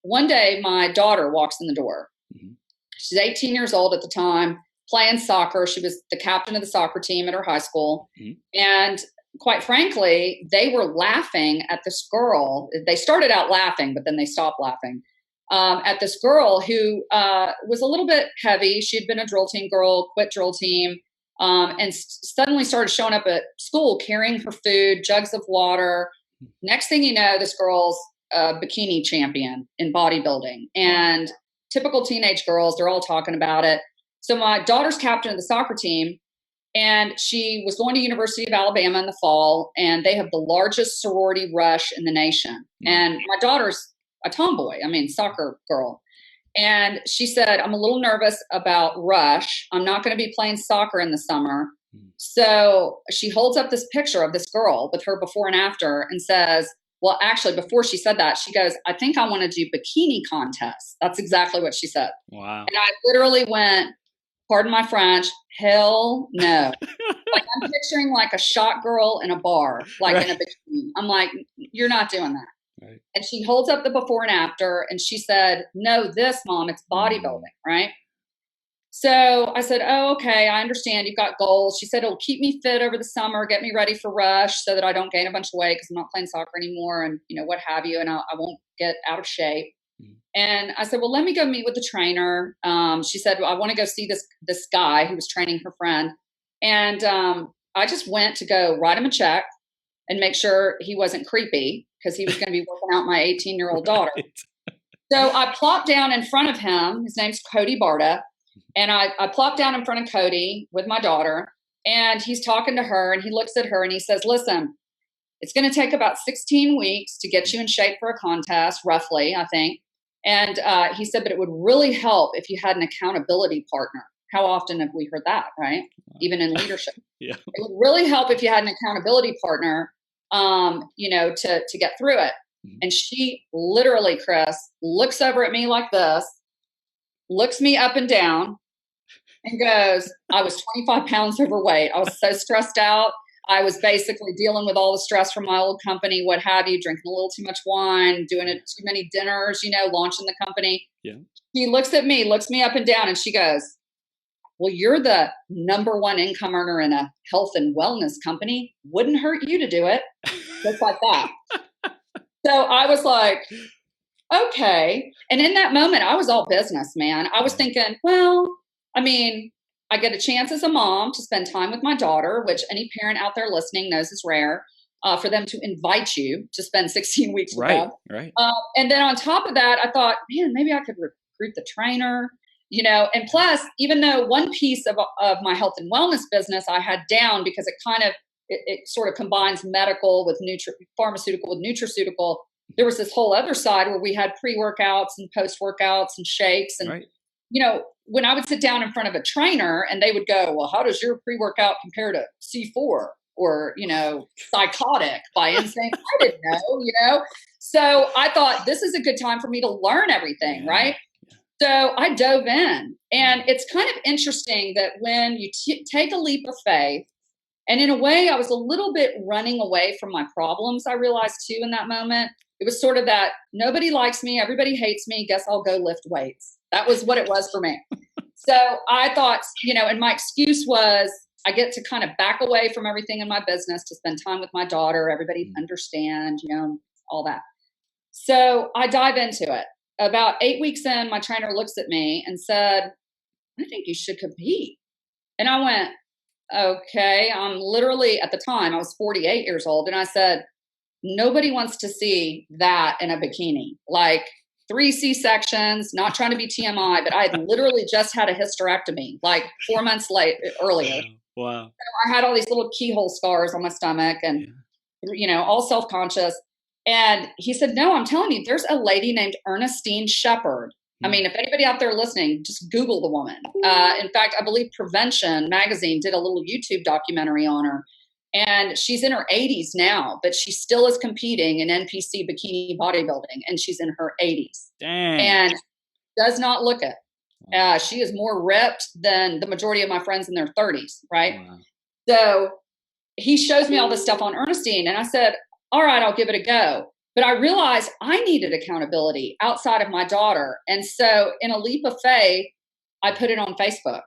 one day my daughter walks in the door. Mm-hmm. She's 18 years old at the time, playing soccer. She was the captain of the soccer team at her high school. Mm-hmm. And quite frankly, they were laughing at this girl. They started out laughing, but then they stopped laughing at this girl who was a little bit heavy. She'd been a drill team girl, quit drill team, and suddenly started showing up at school carrying her food, jugs of water. Next thing you know, this girl's a bikini champion in bodybuilding. And typical teenage girls, they're all talking about it. So my daughter's captain of the soccer team, and she was going to University of Alabama in the fall, and they have the largest sorority rush in the nation. And my daughter's a tomboy, soccer girl. And she said, I'm a little nervous about rush. I'm not going to be playing soccer in the summer. So she holds up this picture of this girl with her before and after and says, well, actually, before she said that, she goes, I think I want to do bikini contests. That's exactly what she said. Wow. And I literally went, pardon my French, hell no. Like I'm picturing like a shot girl in a bar, like in a bikini. I'm like, you're not doing that. Right. And she holds up the before and after and she said, no, this mom, it's bodybuilding, right? So I said, oh, okay, I understand. You've got goals. She said, it'll keep me fit over the summer, get me ready for Rush so that I don't gain a bunch of weight because I'm not playing soccer anymore and, what have you. And I won't get out of shape. And I said, well, let me go meet with the trainer. She said, well, I want to go see this guy who was training her friend. And I just went to go write him a check and make sure he wasn't creepy because he was going to be working out my 18-year-old daughter. So I plopped down in front of him. His name's Cody Barta. And I plopped down in front of Cody with my daughter. And he's talking to her. And he looks at her and he says, listen, it's going to take about 16 weeks to get you in shape for a contest, roughly, I think. And he said, but it would really help if you had an accountability partner. How often have we heard that, right? Even in leadership. Yeah. It would really help if you had an accountability partner, to get through it. And she literally, Chris, looks over at me like this, looks me up and down and goes, I was 25 pounds overweight. I was so stressed out. I was basically dealing with all the stress from my old company, what have you, drinking a little too much wine, doing too many dinners, launching the company. Yeah. He looks at me, looks me up and down, and she goes, well, you're the number one income earner in a health and wellness company. Wouldn't hurt you to do it. Just like that. So I was like, okay. And in that moment, I was all business, man. I was thinking, well, I mean, I get a chance as a mom to spend time with my daughter, which any parent out there listening knows is rare, for them to invite you to spend 16 weeks with them. Right. And then on top of that, I thought, man, maybe I could recruit the trainer, and plus, even though one piece of my health and wellness business I had down because it sort of combines medical with pharmaceutical with nutraceutical, there was this whole other side where we had pre-workouts and post-workouts and shakes. And, when I would sit down in front of a trainer and they would go, well, how does your pre-workout compare to C4 or, Psychotic by Insane? I didn't know. So I thought this is a good time for me to learn everything, right? So I dove in. And it's kind of interesting that when you take a leap of faith, and in a way, I was a little bit running away from my problems, I realized too in that moment. It was sort of that nobody likes me, everybody hates me, guess I'll go lift weights. That was what it was for me. So I thought, and my excuse was I get to kind of back away from everything in my business to spend time with my daughter, everybody understand, all that. So I dive into it. About 8 weeks in, my trainer looks at me and said, I think you should compete. And I went, okay, I'm literally, at the time, I was 48 years old. And I said, nobody wants to see that in a bikini. Like 3 C-sections, not trying to be TMI, but I had literally just had a hysterectomy, like 4 months earlier. Wow. So I had all these little keyhole scars on my stomach and, all self-conscious. And he said, no, I'm telling you, there's a lady named Ernestine Shepherd. I mean, if anybody out there listening, just Google the woman. In fact, I believe Prevention magazine did a little YouTube documentary on her. And she's in her 80s now, but she still is competing in NPC bikini bodybuilding. And she's in her 80s. Dang. And does not look it. She is more ripped than the majority of my friends in their 30s, right? Wow. So he shows me all this stuff on Ernestine. And I said, all right, I'll give it a go. But I realized I needed accountability outside of my daughter. And so in a leap of faith, I put it on Facebook.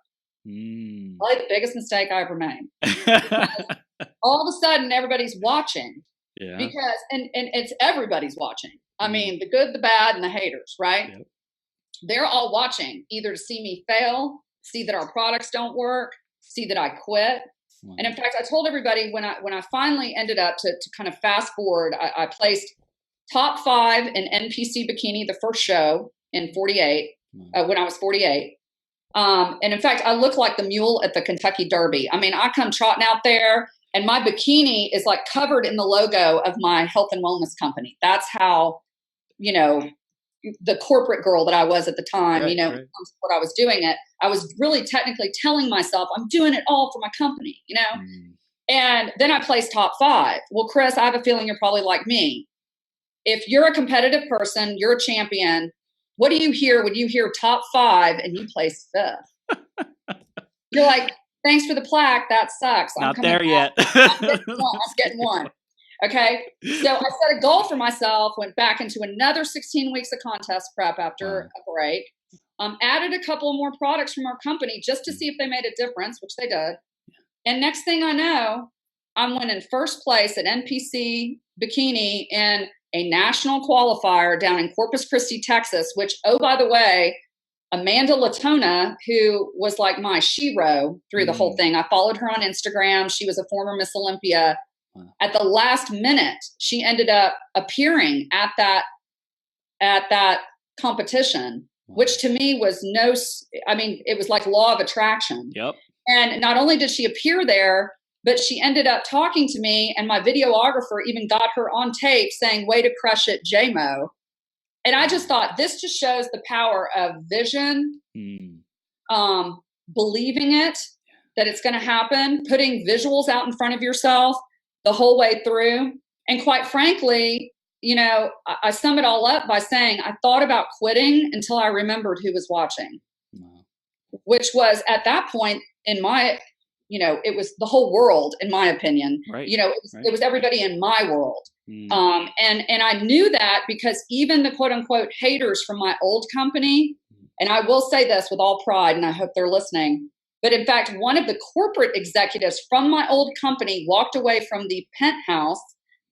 Probably the biggest mistake I ever made. All of a sudden, everybody's watching. Yeah. Because, and it's everybody's watching. I mean, the good, the bad, and the haters, right? Yep. They're all watching, either to see me fail, see that our products don't work, see that I quit. Wow. And in fact, I told everybody when I finally ended up to kind of fast forward, I placed top 5 in NPC Bikini, the first show in 48, when I was 48. And in fact, I look like the mule at the Kentucky Derby. I mean, I come trotting out there and my bikini is like covered in the logo of my health and wellness company. That's how, the corporate girl that I was at the time, right, you know, right. when it comes to what I was doing I was really technically telling myself I'm doing it all for my company, you know? And then I placed top 5. Well, Chris, I have a feeling you're probably like me. If you're a competitive person, you're a champion. What do you hear when you hear top 5 and you place 5th? You're like, thanks for the plaque. That sucks. Not there yet. I'm getting one. Okay. So I set a goal for myself, went back into another 16 weeks of contest prep after a break, added a couple more products from our company just to see if they made a difference, which they did. And next thing I know, I'm winning first place at NPC Bikini in a national qualifier down in Corpus Christi, Texas, which, oh, by the way, Amanda Latona, who was like my shero through the whole thing. I followed her on Instagram. She was a former Miss Olympia. At the last minute, she ended up appearing at that competition, which to me was it was like law of attraction. Yep. And not only did she appear there, but she ended up talking to me, and my videographer even got her on tape saying, "Way to crush it, JMO." And I just thought this just shows the power of vision, believing it, that it's going to happen, putting visuals out in front of yourself the whole way through. And quite frankly, you know, I sum it all up by saying I thought about quitting until I remembered who was watching, which was at that point in my, you know, it was the whole world, in my opinion. Right. You know, it was everybody in my world. And I knew that because even the quote unquote haters from my old company, and I will say this with all pride, and I hope they're listening, but in fact, one of the corporate executives from my old company walked away from the penthouse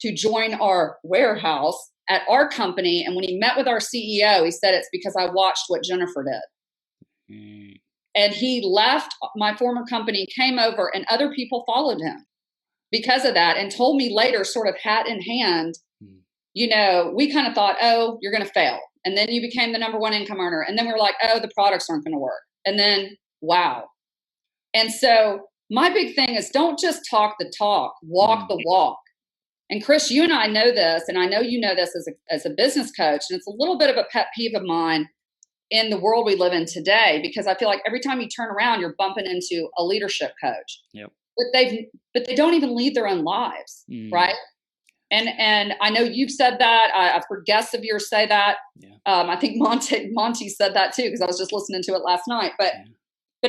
to join our warehouse at our company. And when he met with our CEO, he said, it's because I watched what Jennifer did. And he left my former company, came over, and other people followed him because of that, and told me later, sort of hat in hand, you know, we kind of thought, oh, you're going to fail. And then you became the #1 income earner. And then we were like, oh, the products aren't going to work. And then, wow. And so my big thing is don't just talk the talk, walk the walk. And Chris, you and I know this, and I know you know this as a business coach, and it's a little bit of a pet peeve of mine in the world we live in today, because I feel like every time you turn around, you're bumping into a leadership coach. Yep. But they don't even lead their own lives, right? And I know you've said that. I've heard guests of yours say that. Yeah. I think Monty said that too, because I was just listening to it last night. But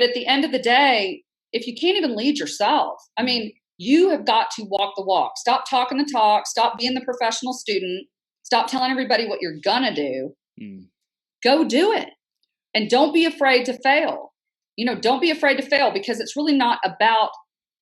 at the end of the day, if you can't even lead yourself, I mean, you have got to walk the walk. Stop talking the talk. Stop being the professional student. Stop telling everybody what you're gonna do. Go do it. And don't be afraid to fail. You know, don't be afraid to fail, because it's really not about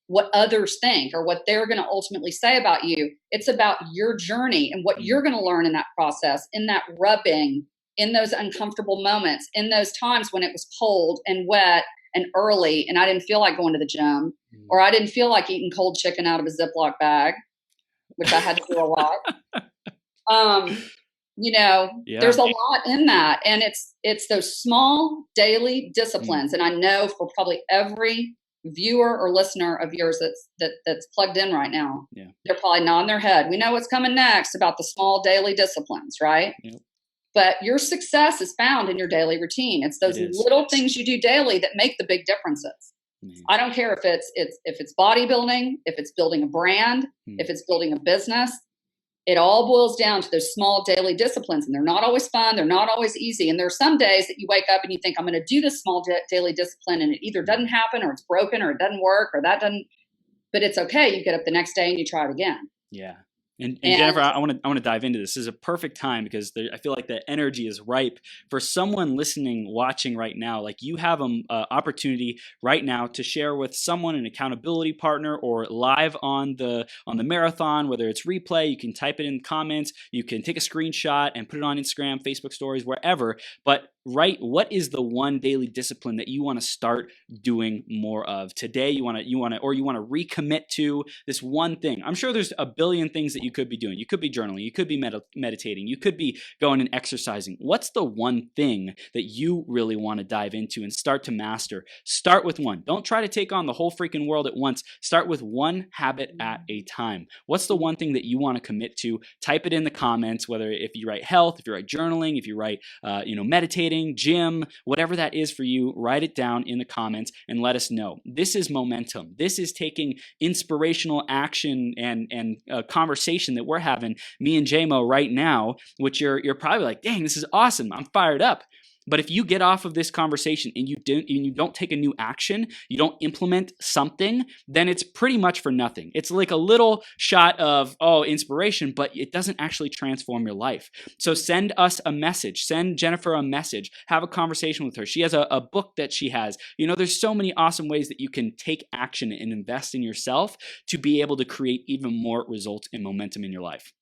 what others think or what they're going to ultimately say about you. It's about your journey and what you're going to learn in that process, in that rubbing, in those uncomfortable moments, in those times when it was cold and wet and early and I didn't feel like going to the gym, or I didn't feel like eating cold chicken out of a Ziploc bag, which I had to do a lot. You know, there's a lot in that. And it's those small daily disciplines. And I know for probably every viewer or listener of yours that's plugged in right now, they're probably nodding their head. We know what's coming next about the small daily disciplines, right? Yep. But your success is found in your daily routine. It's those little things you do daily that make the big differences. I don't care if it's bodybuilding, if it's building a brand, if it's building a business. It all boils down to those small daily disciplines, and they're not always fun. They're not always easy. And there are some days that you wake up and you think, I'm going to do this small daily discipline, and it either doesn't happen, or it's broken, or it doesn't work, or that doesn't, but it's okay. You get up the next day and you try it again. Yeah. And Jennifer, I want to dive into this. This is a perfect time, because I feel like the energy is ripe for someone listening, watching right now. Like, you have an opportunity right now to share with someone, an accountability partner, or live on the marathon, whether it's replay. You can type it in the comments. You can take a screenshot and put it on Instagram, Facebook stories, wherever. But write what is the one daily discipline that you want to start doing more of today. You want to recommit to this one thing. I'm sure there's a billion things that you could be doing. You could be journaling, you could be meditating, you could be going and exercising. What's the one thing that you really want to dive into and start to master? Start with one. Don't try to take on the whole freaking world at once. Start with one habit at a time. What's the one thing that you want to commit to? Type it in the comments, whether if you write health, if you write journaling, if you write meditating, gym, whatever that is for you, write it down in the comments and let us know. This is momentum. This is taking inspirational action and conversation that we're having, me and JMO right now, which you're probably like, dang, this is awesome. I'm fired up. But if you get off of this conversation and you don't take a new action, you don't implement something, then it's pretty much for nothing. It's like a little shot of, inspiration, but it doesn't actually transform your life. So send us a message. Send Jennifer a message. Have a conversation with her. She has a book that she has. There's so many awesome ways that you can take action and invest in yourself to be able to create even more results and momentum in your life.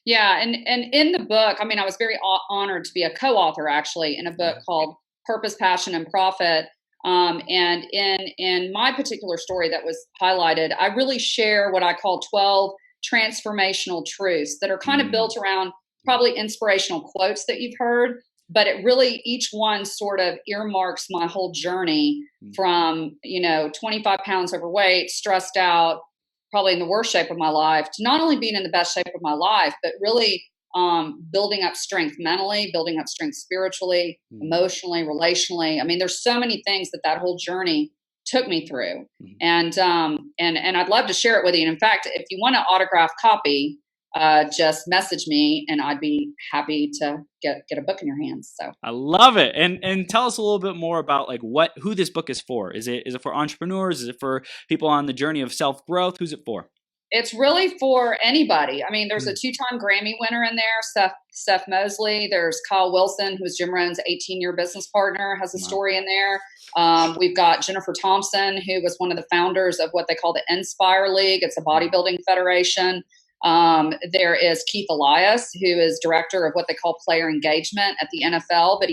Yeah. And in the book, I was very honored to be a co-author actually in a book called Purpose, Passion, and Profit. And in my particular story that was highlighted, I really share what I call 12 transformational truths that are kind of built around probably inspirational quotes that you've heard, but it really, each one sort of earmarks my whole journey from, 25 pounds overweight, stressed out, probably in the worst shape of my life, to not only being in the best shape of my life, but really building up strength mentally, building up strength spiritually, emotionally, relationally. There's so many things that whole journey took me through. And I'd love to share it with you. And in fact, if you want an autographed copy, just message me and I'd be happy to get a book in your hands. So I love it. And tell us a little bit more about who this book is for. Is it for entrepreneurs? Is it for people on the journey of self-growth? Who's it for? It's really for anybody. There's a 2-time Grammy winner in there, Steph Mosley. There's Kyle Wilson, who was Jim Rohn's 18-year business partner, has a story in there. We've got Jennifer Thompson, who was one of the founders of what they call the Inspire League. It's a bodybuilding federation. There is Keith Elias, who is director of what they call player engagement at the NFL, but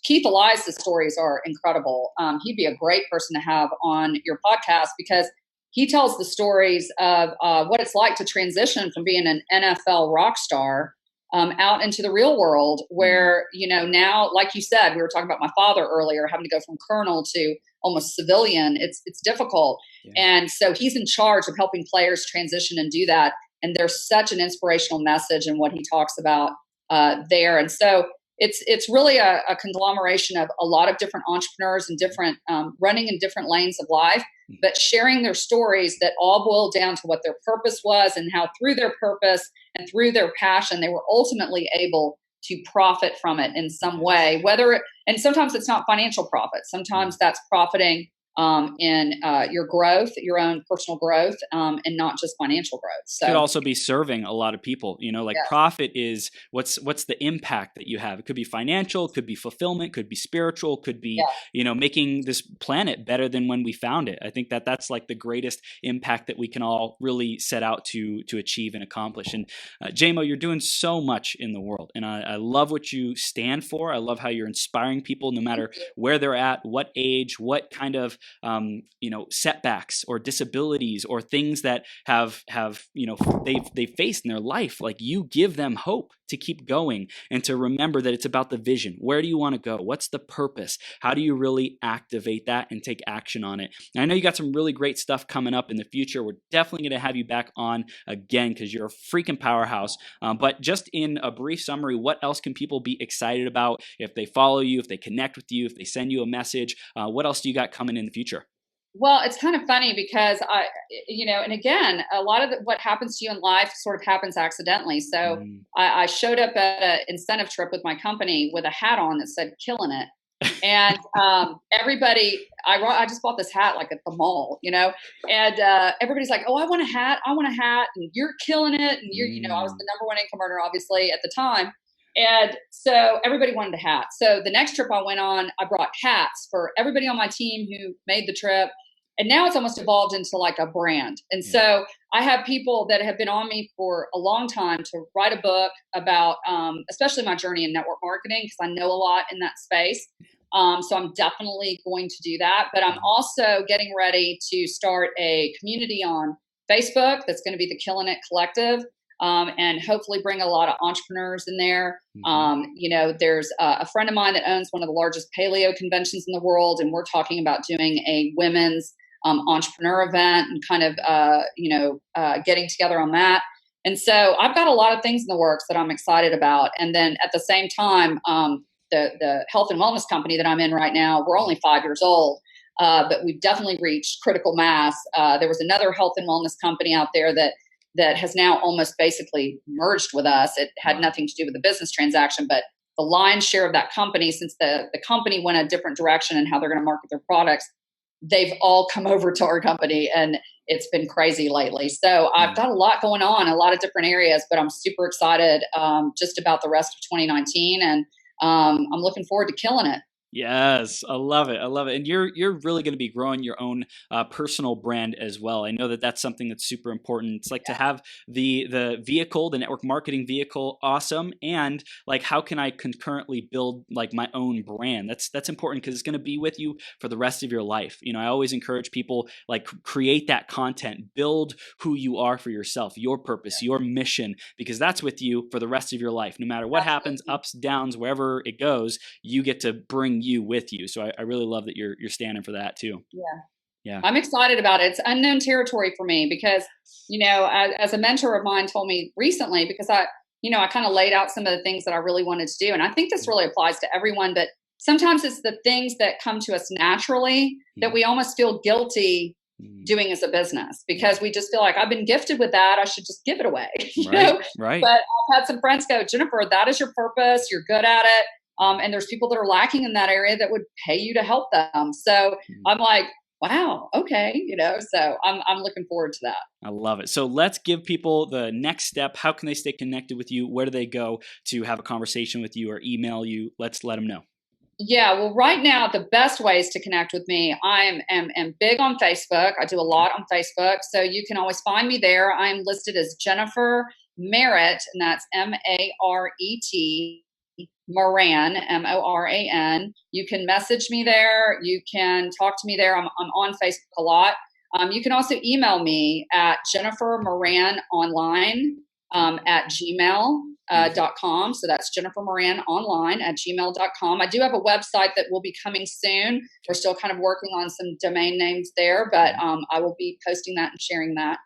Keith Elias' stories are incredible. He'd be a great person to have on your podcast because he tells the stories of what it's like to transition from being an NFL rock star out into the real world where, now, like you said, we were talking about my father earlier, having to go from colonel to almost civilian. It's difficult. Yeah. And so he's in charge of helping players transition and do that. And there's such an inspirational message in what he talks about there. And so it's really a conglomeration of a lot of different entrepreneurs and different running in different lanes of life, but sharing their stories that all boil down to what their purpose was and how through their purpose and through their passion, they were ultimately able to profit from it in some way, and sometimes it's not financial profit. Sometimes that's profiting in your growth, your own personal growth, and not just financial growth. So it could also be serving a lot of people. Profit is what's the impact that you have. It could be financial, could be fulfillment, could be spiritual, could be making this planet better than when we found it. I think that's the greatest impact that we can all really set out to achieve and accomplish. And JMO, you're doing so much in the world, and I love what you stand for. I love how you're inspiring people, no matter where they're at, what age, what kind of setbacks or disabilities or things that they've faced in their life. You give them hope to keep going and to remember that it's about the vision. Where do you want to go? What's the purpose? How do you really activate that and take action on it? And I know you got some really great stuff coming up in the future. We're definitely going to have you back on again because you're a freaking powerhouse. But just in a brief summary, what else can people be excited about if they follow you, if they connect with you, if they send you a message? What else do you got coming in the future? Well, it's kind of funny because and again, a lot of what happens to you in life sort of happens accidentally. So I showed up at an incentive trip with my company with a hat on that said "Killing It," and everybody, I just bought this hat at the mall, and everybody's like, "Oh, I want a hat! I want a hat!" And you're killing it, and I was the number one income earner, obviously, at the time. And so everybody wanted a hat. So the next trip I went on, I brought hats for everybody on my team who made the trip. And now it's almost evolved into like a brand. And so I have people that have been on me for a long time to write a book about, especially my journey in network marketing, because I know a lot in that space. So I'm definitely going to do that. But I'm also getting ready to start a community on Facebook that's going to be the Killin' It Collective, and hopefully bring a lot of entrepreneurs in there. You know, there's a friend of mine that owns one of the largest paleo conventions in the world, and we're talking about doing a women's entrepreneur event and kind of, getting together on that. And so I've got a lot of things in the works that I'm excited about. And then at the same time, the health and wellness company that I'm in right now, we're only 5 years old, but we've definitely reached critical mass. There was another health and wellness company out there that has now almost basically merged with us. It had nothing to do with the business transaction, but the lion's share of that company, since the company went a different direction in how they're going to market their products, they've all come over to our company, and it's been crazy lately. So I've got a lot going on, a lot of different areas, but I'm super excited just about the rest of 2019, and I'm looking forward to killing it. Yes, I love it. I love it. And you're really going to be growing your own personal brand as well. I know that that's something that's super important. It's like to have the vehicle, the network marketing vehicle, awesome, and like how can I concurrently build like my own brand? That's important because it's going to be with you for the rest of your life. You know, I always encourage people like create that content, build who you are for yourself, your purpose, your mission, because that's with you for the rest of your life. No matter what happens, ups, downs, wherever it goes, you get to bring you with you. So I really love that you're standing for that too. Yeah. I'm excited about it. It's unknown territory for me because, you know, as a mentor of mine told me recently, because I kind of laid out some of the things that I really wanted to do. And I think this really applies to everyone, but sometimes it's the things that come to us naturally that we almost feel guilty doing as a business, because we just feel like I've been gifted with that. I should just give it away. you know? Right. But I've had some friends go, Jennifer, that is your purpose. You're good at it. And there's people that are lacking in that area that would pay you to help them. So I'm like, wow, okay, so I'm looking forward to that. I love it. So let's give people the next step. How can they stay connected with you? Where do they go to have a conversation with you or email you? Let's let them know. Yeah, well, right now, the best ways to connect with me, I am big on Facebook. I do a lot on Facebook. So you can always find me there. I'm listed as Jennifer Merritt, and that's M-A-R-E-T. Moran, M-O-R-A-N. You can message me there. You can talk to me there. I'm on Facebook a lot. You can also email me at jennifermoranonline at gmail.com. So that's jennifermoranonline at gmail.com. I do have a website that will be coming soon. We're still kind of working on some domain names there, but I will be posting that and sharing that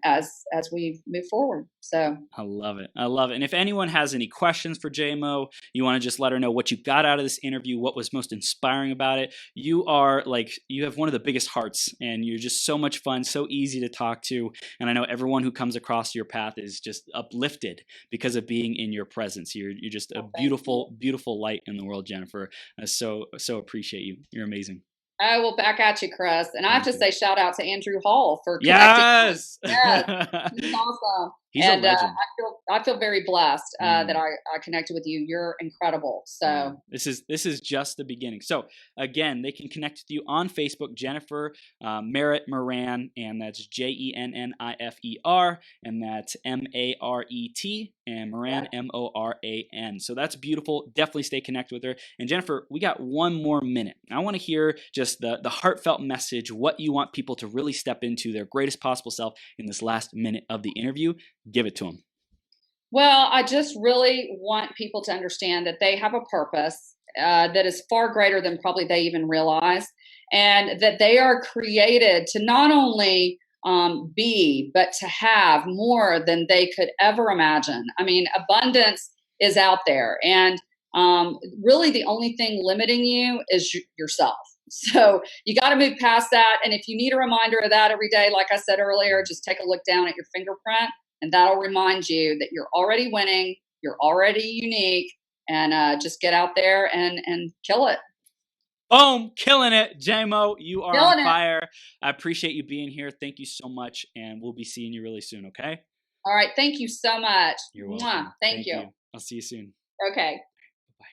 as we move forward. So I love it. I love it. And if anyone has any questions for JMO, you want to just let her know what you got out of this interview, what was most inspiring about it. You have one of the biggest hearts, and you're just so much fun, so easy to talk to. And I know everyone who comes across your path is just uplifted because of being in your presence. You're just a beautiful, beautiful light in the world, Jennifer. I so appreciate you. You're amazing. I will back at you, Chris. And I have to say shout out to Andrew Hall for connecting. Yes. He's awesome. He's a legend. I feel very blessed that I connected with you. You're incredible. So this is just the beginning. So again, they can connect with you on Facebook, Jennifer Merritt Moran, and that's Jennifer, and that's Maret, and Moran, Moran. So that's beautiful. Definitely stay connected with her. And Jennifer, we got one more minute. I want to hear just the heartfelt message, what you want people to really step into their greatest possible self in this last minute of the interview. Give it to them. Well, I just really want people to understand that they have a purpose that is far greater than probably they even realize, and that they are created to not only be, but to have more than they could ever imagine. I mean, abundance is out there, and really the only thing limiting you is yourself. So you got to move past that. And if you need a reminder of that every day, like I said earlier, just take a look down at your fingerprint, and that'll remind you that you're already winning, you're already unique, and just get out there and kill it. Boom, killing it. JMO, you are on fire. I appreciate you being here. Thank you so much, and we'll be seeing you really soon, okay? All right, thank you so much. You're welcome. Thank you. I'll see you soon. Okay.